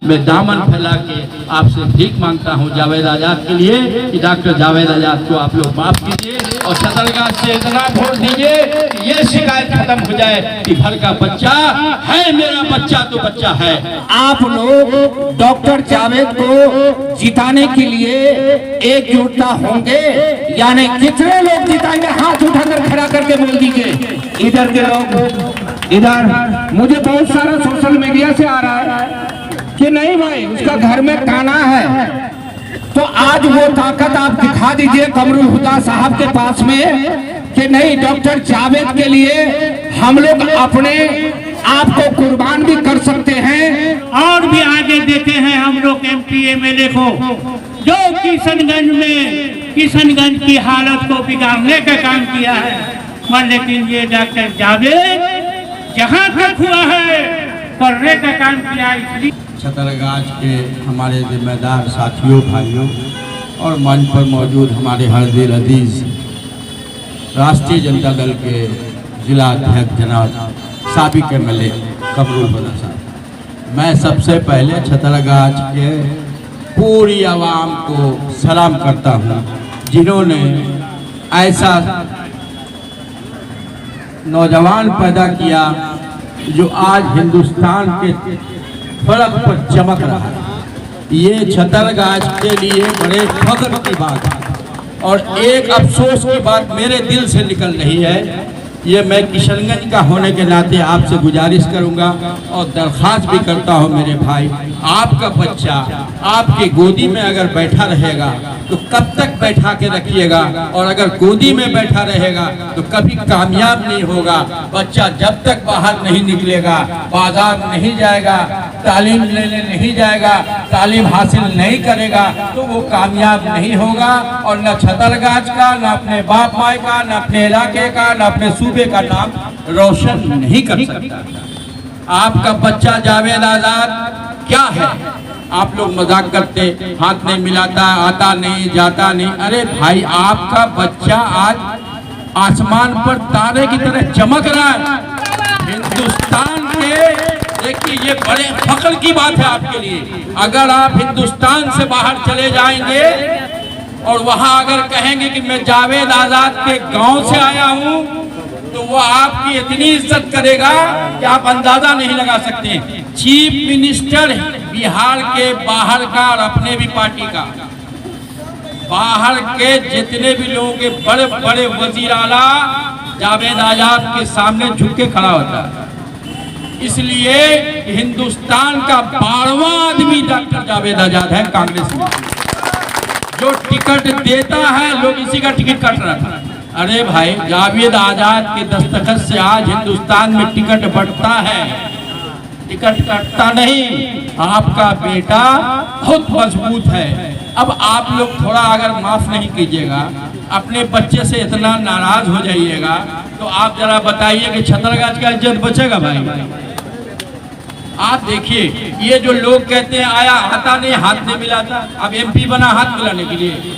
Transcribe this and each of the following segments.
मैं दामन फैला के आपसे भीख मांगता हूं जावेद आजाद के लिए कि डॉक्टर जावेद आजाद को आप लोग माफ कीजिए और छतरगाछ से इतना वोट दीजिए कि ये शिकायत खत्म हो जाए कि घर का बच्चा है, मेरा बच्चा तो बच्चा है। आप लोग डॉक्टर जावेद को जिताने के लिए एकजुटता होंगे, यानी कितने लोग जिताएंगे? हाथ उठाकर खड़ा करके बोल दीजिए। इधर के लोग, इधर मुझे बहुत सारा सोशल मीडिया से आ रहा है कि नहीं भाई उसका घर में काना है, तो आज वो ताकत आप दिखा दीजिए कमरुल हुदा साहब के पास में कि नहीं डॉक्टर जावेद के लिए हम लोग अपने आप को कुर्बान भी कर सकते हैं और भी आगे देखे हैं हम लोग MP MLA को जो किशनगंज की हालत को बिगाड़ने का काम किया है, मगर लेकिन ये डॉक्टर जावेद जहाँ तक हुआ है करने का काम किया। इसलिए छतरगाछ के हमारे जिम्मेदार साथियों, भाइयों और मंच पर मौजूद हमारे हरदिल अजीज राष्ट्रीय जनता दल के जिला अध्यक्ष जनाब साबिक MLA कमरुल हुदा साहब, मैं सबसे पहले छतरगाछ के पूरी आवाम को सलाम करता हूँ जिन्होंने ऐसा नौजवान पैदा किया जो आज हिंदुस्तान के फलक पर चमक रहा है। ये छतरगाछ के लिए बड़े फख्र की बात है और एक अफसोस की बात मेरे दिल से निकल रही है। ये मैं किशनगंज का होने के नाते आपसे गुजारिश करूंगा और दरख्वास्त भी करता हूं मेरे भाई, आपका बच्चा आपके गोदी में अगर बैठा रहेगा तो कब तक बैठा के रखिएगा, और अगर गोदी में बैठा रहेगा तो कभी कामयाब नहीं होगा। बच्चा जब तक बाहर नहीं निकलेगा, बाजार नहीं जाएगा, तालीम लेने नहीं जाएगा, तालीम हासिल नहीं करेगा तो वो कामयाब नहीं होगा और न छतरगाछ का, न अपने बाप माई का, न अपने इलाके का, न अपने सूबे का नाम रोशन नहीं कर सकता। आपका बच्चा जावेद आजाद क्या है? आप लोग मजाक करते, हाथ नहीं मिलाता, आता नहीं, जाता नहीं। अरे भाई आपका बच्चा आज आसमान पर तारे की तरह चमक रहा है हिंदुस्तान के। देखिए ये बड़े फख्र की बात है आपके लिए। अगर आप हिंदुस्तान से बाहर चले जाएंगे और वहां अगर कहेंगे कि मैं जावेद आजाद के गांव से आया हूं तो वो आपकी इतनी इज्जत करेगा कि आप अंदाजा नहीं लगा सकते। चीफ मिनिस्टर बिहार के बाहर का और अपने भी पार्टी का, बाहर के जितने भी लोगों के बड़े बड़े वजीर आला जावेद आजाद के सामने झुक के खड़ा होता है। इसलिए हिंदुस्तान का 12वां आदमी डॉक्टर जावेद आजाद है कांग्रेस में। जो टिकट देता है लोग इसी का टिकट कट रहा था। अरे भाई जावेद आजाद के दस्तखत से आज हिंदुस्तान में टिकट बढ़ता है, टिकट कटता नहीं। आपका बेटा बहुत मजबूत है। अब आप लोग थोड़ा अगर माफ नहीं कीजिएगा, अपने बच्चे से इतना नाराज हो जाइएगा तो आप जरा बताइए कि छतरगाछ का इज्जत बचेगा भाई? आप देखिए ये जो लोग कहते हैं आया आता नहीं, हाथ नहीं मिलाता, अब MP बना हाथ मिलाने के लिए।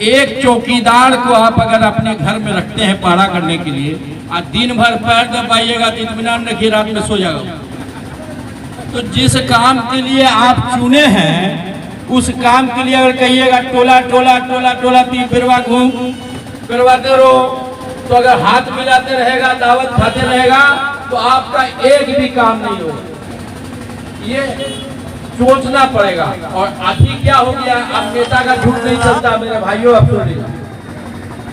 एक चौकीदार को आप अगर अपने घर में रखते हैं पहरा करने के लिए, आज दिन भर पैर दबाइएगा तो इत्मीनान रखिए, रात में सो जाएगा। तो जिस काम के लिए आप चुने हैं उस काम के लिए अगर कहिएगा टोला टोला टोला टोला 3 फिरवा घूम फिरवाते रहो, तो अगर हाथ मिलाते रहेगा, दावत खाते रहेगा तो आपका एक भी काम नहीं होगा। ये सोचना पड़ेगा। और अभी क्या हो गया, अब नेता का झूठ नहीं चलता मेरे भाइयों। अब सुनिए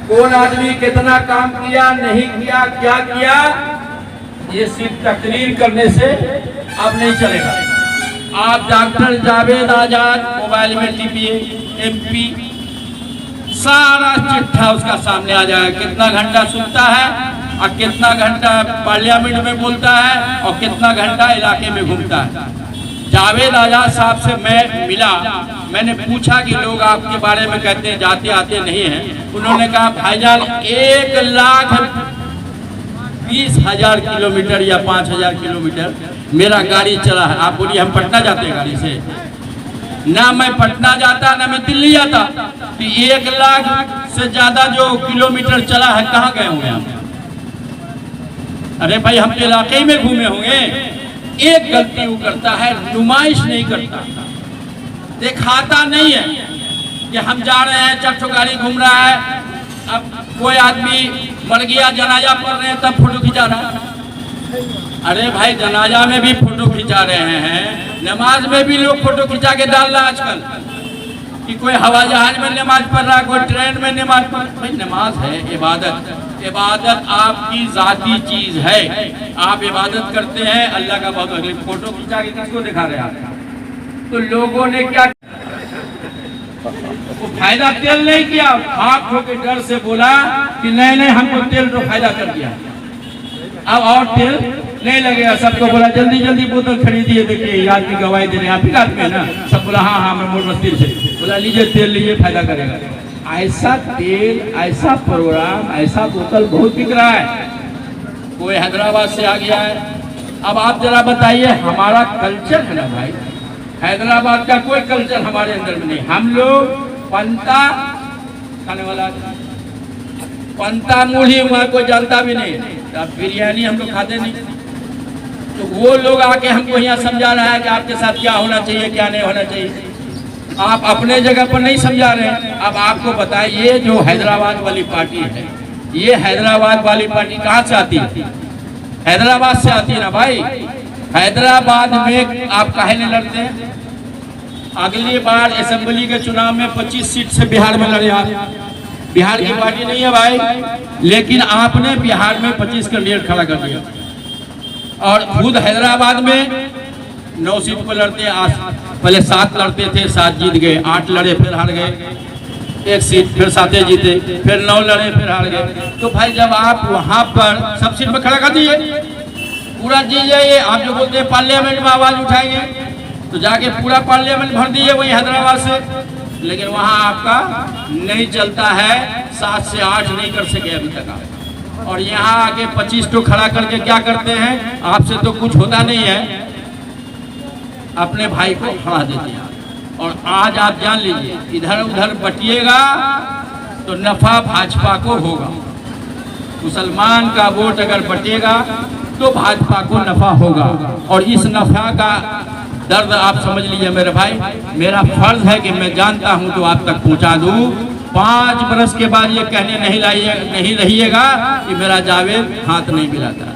कौन आदमी कितना काम किया, नहीं किया, क्या किया, ये सिर्फ तकरीर करने से अब नहीं चलेगा। आप डॉक्टर जावेद आजाद मोबाइल में टिपिए, MP सारा चिट्ठा उसका सामने आ जाएगा। कितना घंटा सुनता है और कितना घंटा पार्लियामेंट में बोलता है और कितना घंटा इलाके में घूमता है। जावेद आजाद साहब से मैं मिला, मैंने पूछा कि लोग आपके बारे में कहते हैं जाते आते नहीं हैं। उन्होंने कहा भाईजान 1,20,000 किलोमीटर या 5,000 किलोमीटर मेरा गाड़ी चला है। आप बोलिए हम पटना जाते हैं गाड़ी से? ना मैं पटना जाता ना मैं दिल्ली जाता। तो 1 लाख से ज्यादा जो किलोमीटर चला है कहाँ गए होंगे हम? अरे भाई हम तो इलाके में घूमे होंगे। एक गलती वो करता है, नुमाइश नहीं करता, दिखाता नहीं है कि हम जा रहे हैं, चार ठो गाड़ी घूम रहा है। अब कोई आदमी मर गया, जनाजा पढ़ रहे हैं, तब फोटो खिंचा रहा है। अरे भाई, जनाजा में भी फोटो खिंचा रहे हैं, नमाज में भी लोग फोटो खिंचा के डाल रहा आजकल, कि कोई हवाई जहाज में नमाज पढ़ रहा है, कोई ट्रेन में नमाज पढ़ रहा है। भाई नमाज है इबादत, इबादत आपकी जाती चीज है, आप इबादत करते हैं अल्लाह का बहुत। फोटो खिंचा के किसको दिखा रहे हैं आप? तो लोगों ने क्या वो फायदा तेल नहीं किया, भाग खो के डर से बोला कि नहीं नहीं हमको तेल तो फायदा कर दिया, अब और तेल नहीं लगेगा। सबको बोला जल्दी जल्दी बोतल खरीदिए, देखिए याद की गवाही दे रहे हैं, आप ही बात में ना। सब बोला हाँ हाँ मैं मोड़ बस्ती से, बोला लीजिए तेल लीजिए, फायदा करेगा। ऐसा तेल, ऐसा प्रोग्राम, ऐसा बोतल बहुत बिक रहा है। कोई हैदराबाद से आ गया है। अब आप जरा बताइए, हमारा कल्चर है ना भाई, हैदराबाद का कोई कल्चर हमारे अंदर में नहीं। हम लोग पंता खाने वाला, पंता मुढ़ी वहाँ कोई जानता भी नहीं, अब बिरयानी हम लोग खाते नहीं। तो वो लोग आके हमको यहाँ समझा रहा है कि आपके साथ क्या होना चाहिए क्या नहीं होना चाहिए। आप अपने जगह पर नहीं समझा रहे हैं। अब आपको बताएं, ये जो हैदराबाद वाली पार्टी है, ये हैदराबाद वाली पार्टी कहाँ से आती है? हैदराबाद से आती है ना भाई। हैदराबाद में आप काहे नहीं लड़ते हैं? अगली बार असेंबली के चुनाव में 25 सीट से बिहार में लड़े आप। बिहार की पार्टी नहीं है भाई, लेकिन आपने बिहार में 25 कैंडिडेट खड़ा कर दिया, और खुद हैदराबाद में 9 सीट पर लड़ते। पहले 7 लड़ते थे, 7 जीत गए, 8 लड़े फिर हार गए, 1 सीट फिर 7 जीते, फिर 9 लड़े फिर हार गए। तो भाई जब आप वहां पर सब सीट पर खड़ा कर दिए, पूरा जीत जाइए, आप जो बोलते हैं पार्लियामेंट में आवाज उठाएंगे, तो जाके पूरा पार्लियामेंट भर दिए वही हैदराबाद से। लेकिन वहां आपका नहीं चलता है, 7 से 8 नहीं कर सके अभी तक आप। और यहाँ आके 25 तो खड़ा करके क्या करते हैं? आपसे तो कुछ होता नहीं है, अपने भाई को खड़ा देते हैं। और आज आप जान लीजिए, इधर उधर बटिएगा तो नफा भाजपा को होगा। मुसलमान का वोट अगर बटेगा तो भाजपा को नफा होगा। और इस नफा का दर्द आप समझ लीजिए मेरे भाई। मेरा फर्ज है कि मैं जानता हूं तो आप तक पहुंचा दूं। 5 बरस के बाद ये कहने नहीं रहिएगा कि मेरा जावेद हाथ नहीं मिलाता,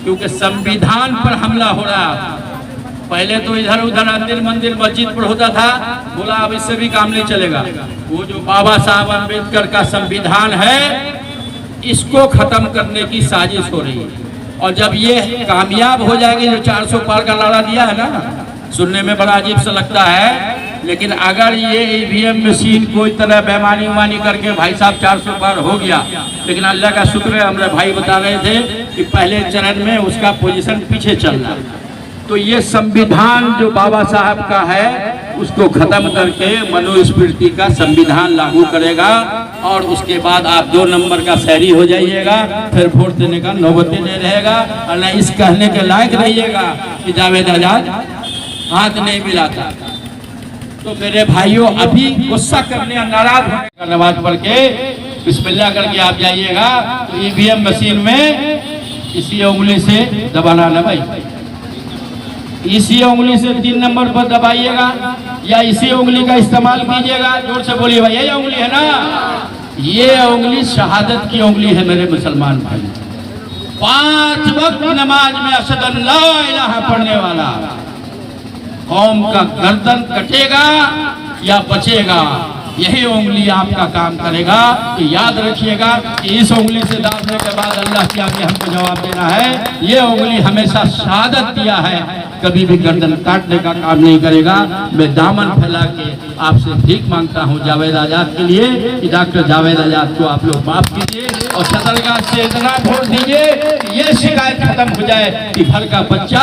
क्योंकि संविधान पर हमला हो रहा है। पहले तो इधर उधर मंदिर मस्जिद पर होता था, बोला अब इससे भी काम नहीं चलेगा। वो जो बाबा साहब अम्बेडकर का संविधान है, इसको खत्म करने की साजिश हो रही है। और जब ये कामयाब हो जाएगी, जो 400 पार का नारा दिया है ना, सुनने में बड़ा अजीब सा लगता है, लेकिन अगर ये ईवीएम मशीन कोई तरह बेमानी उमानी करके भाई साहब 400 पार हो गया, लेकिन अल्लाह का शुक्र है, हमारे भाई बता रहे थे कि पहले चरण में उसका पोजीशन पीछे चल रहा है। तो ये संविधान जो बाबा साहब का है, उसको खत्म करके मनुस्मृति का संविधान लागू करेगा। और उसके बाद आप 2 नंबर का शहरी हो जाइएगा, फिर वोट देने का नौबत नहीं रहेगा। और न इस कहने के लायक रहिएगा कि जावेद आजाद हाथ नहीं मिलाता। तो मेरे भाइयों, अभी गुस्सा करने और नाराज होने का नमाज पढ़ के बिस्मिल्लाह करके आप जाइएगा, तो ईवीएम मशीन में इसी उंगली से दबाना ना भाई, इसी उंगली से 3 नंबर पर दबाइएगा, या इसी उंगली का इस्तेमाल कीजिएगा। जोर से बोलिए भाई, यही उंगली है ना, ये उंगली शहादत की उंगली है मेरे मुसलमान भाई। 5 वक्त नमाज में अशहदु अल्ला इलाहा पढ़ने वाला कौम का गर्दन कटेगा या बचेगा, यही उंगली आपका काम करेगा। तो याद रखिएगा कि इस उंगली से दाबने के बाद अल्लाह के आगे हमको जवाब देना है। ये उंगली हमेशा शहादत दिया है, कभी भी गर्दन काटने का काम नहीं करेगा। मैं दामन फैला के आपसे भीख मांगता हूं जावेद आजाद के लिए कि डॉक्टर जावेद आजाद को आप लोग माफ कीजिए और सदरगाह से इतना वोट दीजिए कि ये शिकायत खत्म हो जाए कि घर का बच्चा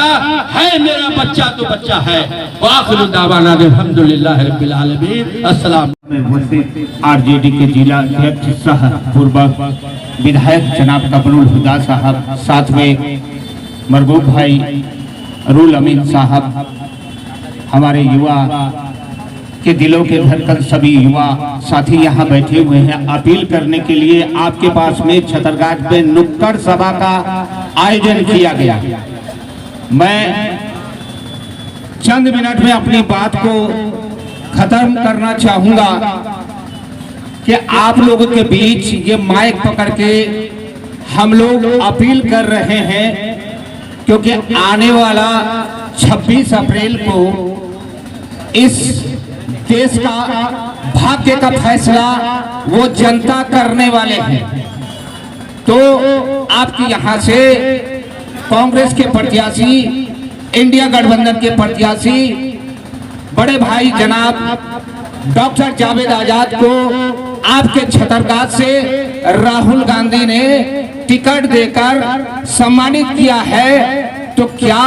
है, मेरा बच्चा तो बच्चा है। वाखिरु दावाना अल्हम्दुलिल्लाहि रब्बिल आलमीन। अस्सलाम। आरजेडी के जिला अध्यक्ष सह पूर्व विधायक जनाब कमरुल हुदा साहब, साथ में मरगूब भाई रुल अमीन साहब, हमारे युवा के दिलों के धड़कन सभी युवा साथी यहाँ बैठे हुए हैं। अपील करने के लिए आपके पास में छतरगाछ में नुक्कड़ सभा का आयोजन किया गया। मैं चंद मिनट में अपनी बात को खत्म करना चाहूंगा कि आप लोगों के बीच ये माइक पकड़ के हम लोग अपील कर रहे हैं, क्योंकि आने वाला 26 अप्रैल को इस देश का भाग्य का फैसला वो जनता करने वाले हैं। तो आपके यहाँ से कांग्रेस के प्रत्याशी, इंडिया गठबंधन के प्रत्याशी बड़े भाई जनाब डॉक्टर जावेद आजाद को आपके छतरगाछ से राहुल गांधी ने टिकट देकर सम्मानित किया है। तो क्या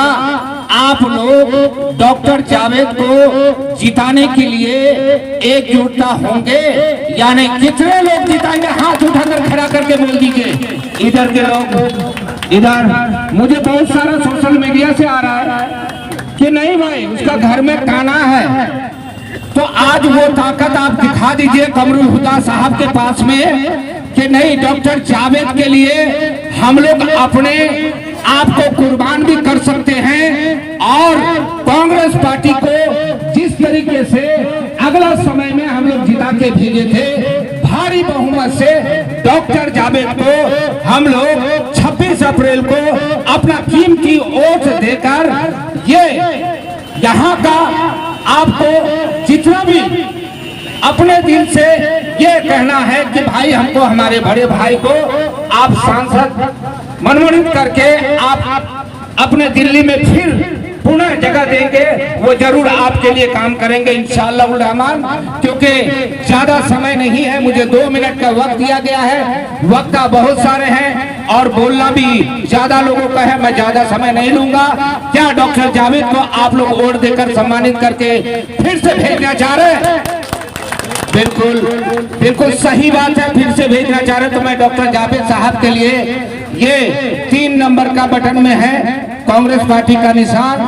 आप लोग डॉक्टर जावेद को जिताने के लिए एकजुटता होंगे? यानी कितने लोग जिताएंगे? हाथ उठाकर खड़ा करके बोल दीजिए। इधर के लोग, इधर मुझे बहुत सारा सोशल मीडिया से आ रहा है कि नहीं भाई उसका घर में काना है, तो आज वो ताकत आप दिखा दीजिए कमरुल हुदा साहब के पास में कि नहीं, डॉक्टर जावेद के लिए हम लोग अपने आप को कुर्बान भी कर सकते हैं। और कांग्रेस पार्टी को जिस तरीके से अगला समय में हम लोग जिता के भेजे थे भारी बहुमत से, डॉक्टर जावेद को हम लोग 26 अप्रैल को अपना कीमती वोट देकर ये यहाँ का आपको जितना भी अपने दिल से ये कहना है कि भाई हमको, हमारे बड़े भाई को आप सांसद मनोनीत करके आप अपने दिल्ली में फिर पुनः जगह देंगे, वो जरूर आपके लिए काम करेंगे इंशाअल्लाह उल रहमान। क्योंकि ज्यादा समय नहीं है, मुझे 2 मिनट का वक्त दिया गया है। वक्त बहुत सारे हैं और बोलना भी ज्यादा लोगों का है, मैं ज्यादा समय नहीं लूंगा। क्या डॉक्टर जावेद को आप लोग वोट देकर सम्मानित करके फिर से भेजना चाह रहे हैं? बिल्कुल बिल्कुल सही बात है, फिर से भेजना चाह रहे। तो मैं डॉक्टर जावेद साहब के लिए ये 3 नंबर का बटन में है कांग्रेस पार्टी का निशान,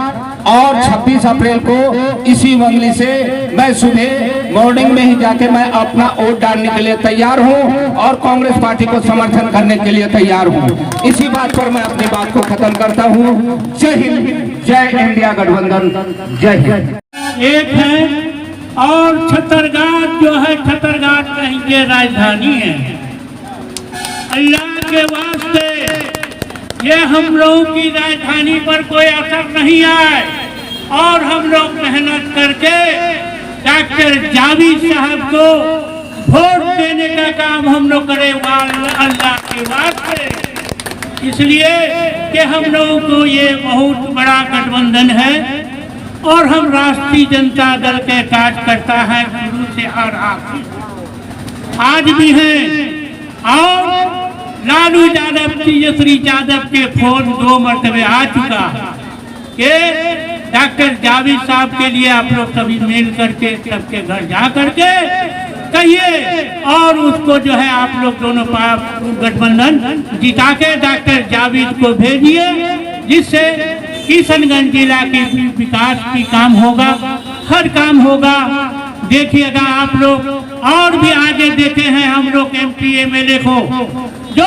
और 26 अप्रैल को इसी मंगली से मैं सुबह मॉर्निंग में ही जाके मैं अपना वोट डालने के लिए तैयार हूं और कांग्रेस पार्टी को समर्थन करने के लिए तैयार हूं। इसी बात पर मैं अपनी बात को खत्म करता हूं। जय हिंद, जय इंडिया गठबंधन, जय हिंद। एक है और छतरगाछ जो है, छतरगाछ कहीं के राजधानी है। अल्लाह के वास्ते ये हम लोगों की राजधानी पर कोई असर नहीं आए और हम लोग मेहनत करके डॉक्टर जावेद साहब को वोट देने का काम हम लोग करें अल्लाह के वास्ते। इसलिए कि हम लोगों को ये बहुत बड़ा गठबंधन है और हम राष्ट्रीय जनता दल के कार्यकर्ता हैं शुरू से और आज भी हैं। और लालू यादव, तेजस्वी यादव के फोन 2 मरतबे आ चुका कि डॉक्टर जावेद साहब के लिए आप लोग सभी मिल करके सबके घर जा करके कहिए और उसको जो है आप लोग दोनों गठबंधन जिता के डॉक्टर जावेद को भेजिए, जिससे किशनगंज जिला के विकास की काम होगा, हर काम होगा। देखिएगा आप लोग, और भी आगे देखे हैं हम लोग MP MLA को जो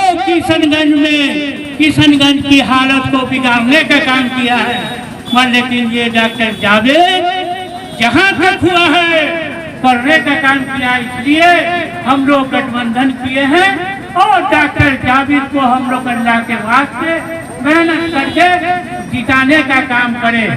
किशनगंज की हालत को बिगाड़ने का काम किया है, मगर लेकिन ये डॉक्टर जावेद जहाँ तक हुआ है करने का काम किया। इसलिए हम लोग गठबंधन किए हैं और डॉक्टर जावेद को हम लोग अल्लाह के वास्ते मेहनत करके जिताने का काम करें।